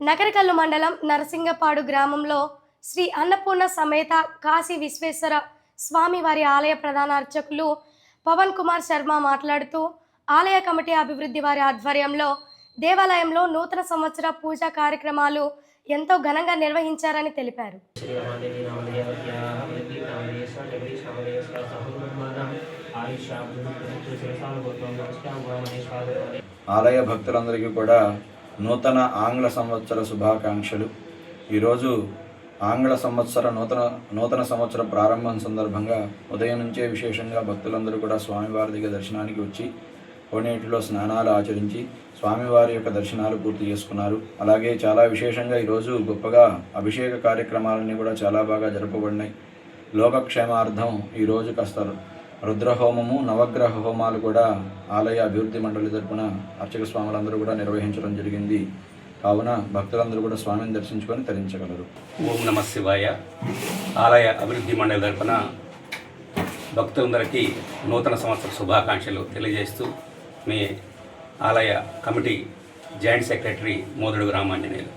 నకరికల్లు మండలం నరసింగపాడు గ్రామంలో శ్రీ అన్నపూర్ణ సమేత కాశీ విశ్వేశ్వర స్వామి వారి ఆలయ ప్రధాన అర్చకులు పవన్ కుమార్ శర్మ మాట్లాడుతూ ఆలయ కమిటీ అభివృద్ధి వారి ఆధ్వర్యంలో దేవాలయంలో నూతన సంవత్సర పూజా కార్యక్రమాలు ఎంతో ఘనంగా నిర్వహించారని తెలిపారు. ఆలయ భక్తులందరికీ కూడా నూతన ఆంగ్ల సంవత్సర శుభాకాంక్షలు. ఈరోజు ఆంగ్ల సంవత్సర నూతన సంవత్సర ప్రారంభం సందర్భంగా ఉదయం నుంచే విశేషంగా భక్తులందరూ కూడా స్వామివారి దగ్గర దర్శనానికి వచ్చి కోనేటిలో స్నానాలు ఆచరించి స్వామివారి యొక్క దర్శనాలు పూర్తి చేసుకున్నారు. అలాగే చాలా విశేషంగా ఈరోజు గొప్పగా అభిషేక కార్యక్రమాలన్నీ కూడా చాలా బాగా జరపబడినాయి. లోకక్షేమార్థం ఈరోజు కాస్త రుద్రహోమము, నవగ్రహ హోమాలు కూడా ఆలయ అభివృద్ధి మండలి తరపున అర్చక స్వాములందరూ కూడా నిర్వహించడం జరిగింది. కావున భక్తులందరూ కూడా స్వామిని దర్శించుకొని తరించగలరు. ఓం నమ శివాయ. ఆలయ అభివృద్ధి మండలి తరపున భక్తులందరికీ నూతన సంవత్సర శుభాకాంక్షలు తెలియజేస్తూ మీ ఆలయ కమిటీ జాయింట్ సెక్రటరీ మోదుడు రామాంజనేయులు.